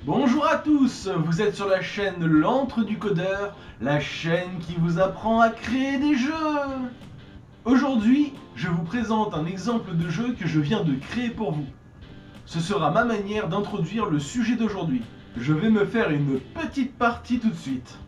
Bonjour à tous, vous êtes sur la chaîne L'Antre du Codeur, la chaîne qui vous apprend à créer des jeux. Aujourd'hui, je vous présente un exemple de jeu que je viens de créer pour vous. Ce sera ma manière d'introduire le sujet d'aujourd'hui. Je vais me faire une petite partie tout de suite.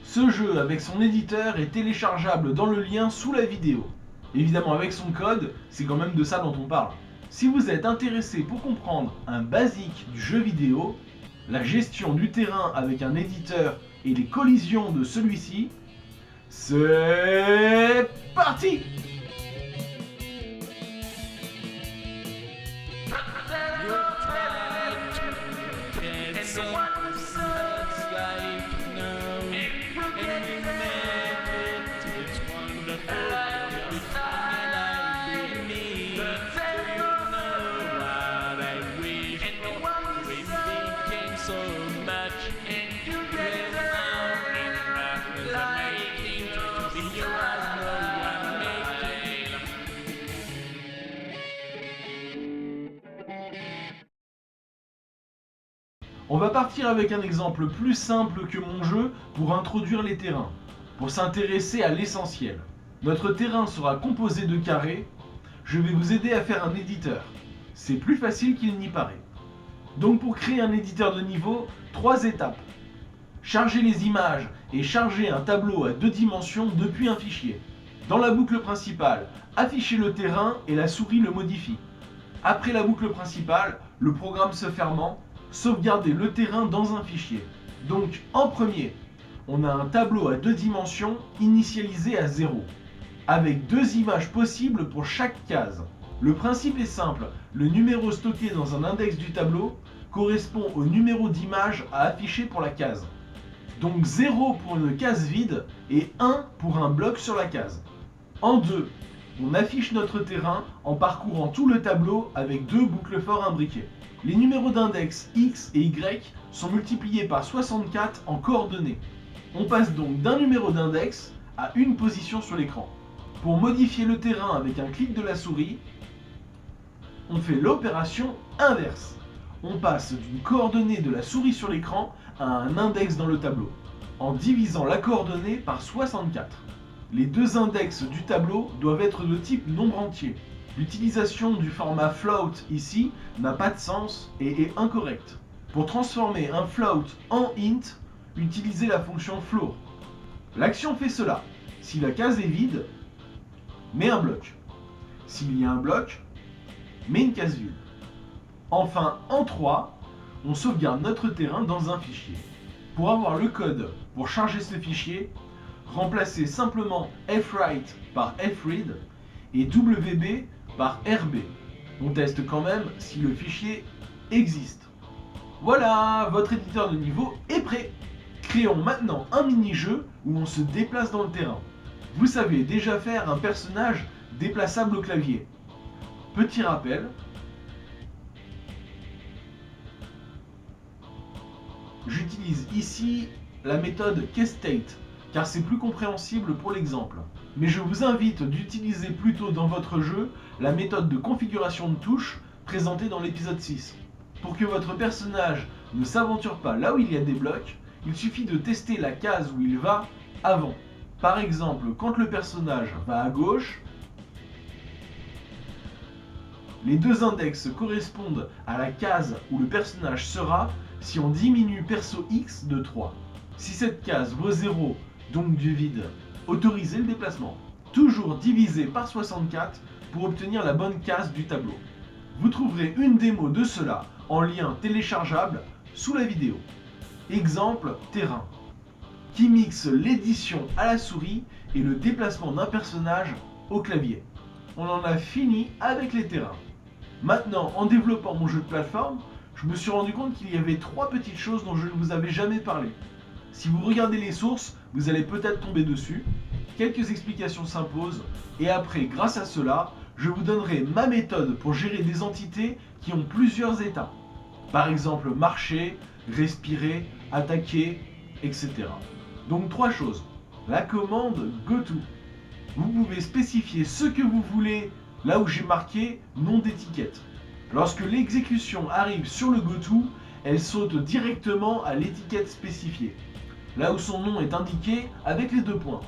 Ce jeu avec son éditeur est téléchargeable dans le lien sous la vidéo. Évidemment avec son code, c'est quand même de ça dont on parle. Si vous êtes intéressé pour comprendre un basique du jeu vidéo, la gestion du terrain avec un éditeur et les collisions de celui-ci, c'est parti! On va partir avec un exemple plus simple que mon jeu pour introduire les terrains, pour s'intéresser à l'essentiel. Notre terrain sera composé de carrés. Je vais vous aider à faire un éditeur. C'est plus facile qu'il n'y paraît. Donc pour créer un éditeur de niveau, 3 étapes. Charger les images et charger un tableau à 2 dimensions depuis un fichier. Dans la boucle principale, afficher le terrain et la souris le modifie. Après la boucle principale, le programme se fermant, sauvegarder le terrain dans un fichier. Donc en premier, on a un tableau à 2 dimensions initialisé à 0, avec 2 images possibles pour chaque case. Le principe est simple, le numéro stocké dans un index du tableau correspond au numéro d'image à afficher pour la case. Donc 0 pour une case vide et 1 pour un bloc sur la case. En 2, on affiche notre terrain en parcourant tout le tableau avec 2 boucles for imbriquées. Les numéros d'index X et Y sont multipliés par 64 en coordonnées. On passe donc d'un numéro d'index à une position sur l'écran. Pour modifier le terrain avec un clic de la souris, on fait l'opération inverse. on passe d'une coordonnée de la souris sur l'écran à un index dans le tableau, en divisant la coordonnée par 64. Les deux index du tableau doivent être de type nombre entier. L'utilisation du format float ici n'a pas de sens et est incorrecte. Pour transformer un float en int, utilisez la fonction floor. L'action fait cela. Si la case est vide, mets un bloc. S'il y a un bloc, mets une case vide. Enfin, en 3, on sauvegarde notre terrain dans un fichier. Pour avoir le code pour charger ce fichier, remplacez simplement fwrite par fread et wb par rb. On teste quand même si le fichier existe. Voilà, votre éditeur de niveau est prêt. Créons maintenant un mini-jeu où on se déplace dans le terrain. Vous savez déjà faire un personnage déplaçable au clavier. Petit rappel, j'utilise ici la méthode keystate car c'est plus compréhensible pour l'exemple. Mais je vous invite d'utiliser plutôt dans votre jeu la méthode de configuration de touches présentée dans l'épisode 6. Pour que votre personnage ne s'aventure pas là où il y a des blocs, il suffit de tester la case où il va avant. Par exemple, quand le personnage va à gauche, les deux index correspondent à la case où le personnage sera si on diminue perso X de 3. Si cette case vaut 0, donc du vide, autorisez le déplacement. Toujours diviser par 64 pour obtenir la bonne case du tableau. Vous trouverez une démo de cela en lien téléchargeable sous la vidéo. Exemple terrain, qui mixe l'édition à la souris et le déplacement d'un personnage au clavier. On en a fini avec les terrains. Maintenant, en développant mon jeu de plateforme, je me suis rendu compte qu'il y avait 3 petites choses dont je ne vous avais jamais parlé. Si vous regardez les sources, vous allez peut-être tomber dessus. Quelques explications s'imposent, et après, grâce à cela, je vous donnerai ma méthode pour gérer des entités qui ont plusieurs états. Par exemple, marcher, respirer, attaquer, etc. Donc 3 choses. La commande goto. Vous pouvez spécifier ce que vous voulez là où j'ai marqué nom d'étiquette. Lorsque l'exécution arrive sur le goto, elle saute directement à l'étiquette spécifiée, là où son nom est indiqué avec les 2 points.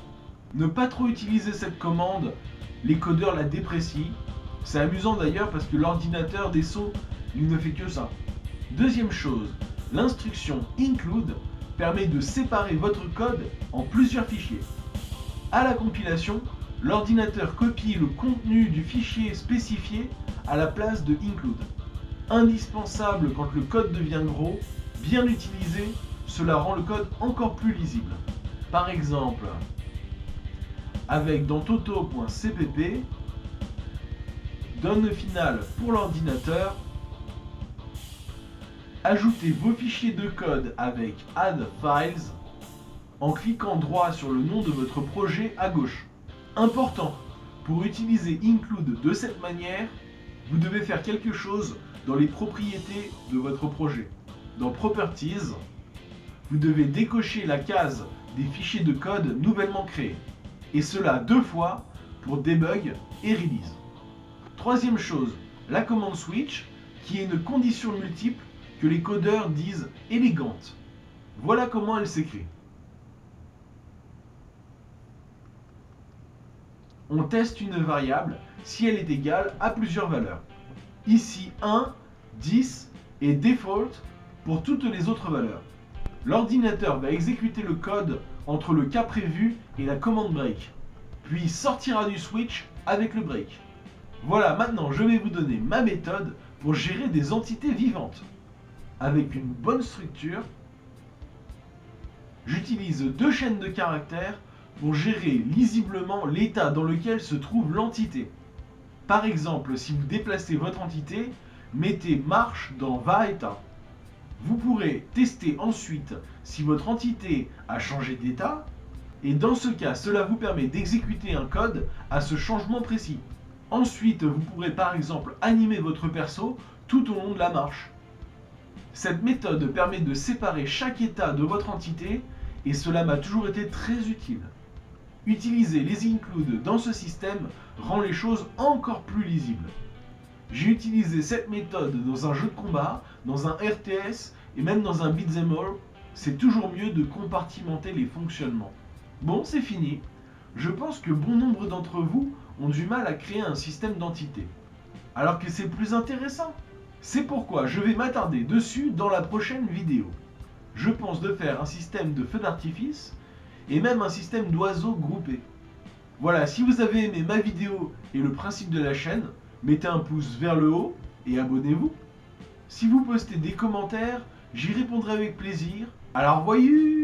Ne pas trop utiliser cette commande, les codeurs la déprécient. C'est amusant d'ailleurs parce que l'ordinateur des sauts, il ne fait que ça. Deuxième chose, l'instruction include permet de séparer votre code en plusieurs fichiers. À la compilation, l'ordinateur copie le contenu du fichier spécifié à la place de include. Indispensable quand le code devient gros, bien utilisé, cela rend le code encore plus lisible. Par exemple, avec dans toto.cpp, donne finale pour l'ordinateur, ajoutez vos fichiers de code avec Add Files en cliquant droit sur le nom de votre projet à gauche. Important, pour utiliser include de cette manière, vous devez faire quelque chose dans les propriétés de votre projet. Dans Properties, vous devez décocher la case des fichiers de code nouvellement créés. Et cela 2 fois pour debug et release. Troisième chose, la commande switch, qui est une condition multiple que les codeurs disent élégante. Voilà comment elle s'écrit. On teste une variable si elle est égale à plusieurs valeurs. Ici 1, 10 et default pour toutes les autres valeurs. L'ordinateur va exécuter le code entre le cas prévu et la commande break, puis sortira du switch avec le break. Voilà, maintenant je vais vous donner ma méthode pour gérer des entités vivantes. Avec une bonne structure, j'utilise 2 chaînes de caractères pour gérer lisiblement l'état dans lequel se trouve l'entité. Par exemple, si vous déplacez votre entité, mettez marche dans va état. Vous pourrez tester ensuite si votre entité a changé d'état, et dans ce cas, cela vous permet d'exécuter un code à ce changement précis. Ensuite, vous pourrez par exemple animer votre perso tout au long de la marche. Cette méthode permet de séparer chaque état de votre entité, et cela m'a toujours été très utile. Utiliser les includes dans ce système rend les choses encore plus lisibles. J'ai utilisé cette méthode dans un jeu de combat, dans un RTS et même dans un beat'em all. C'est toujours mieux de compartimenter les fonctionnements. Bon, c'est fini. Je pense que bon nombre d'entre vous ont du mal à créer un système d'entité, alors que c'est plus intéressant. C'est pourquoi je vais m'attarder dessus dans la prochaine vidéo. Je pense de faire un système de feux d'artifice et même un système d'oiseaux groupés. Voilà, si vous avez aimé ma vidéo et le principe de la chaîne, mettez un pouce vers le haut et abonnez-vous. Si vous postez des commentaires, j'y répondrai avec plaisir. Alors voyou!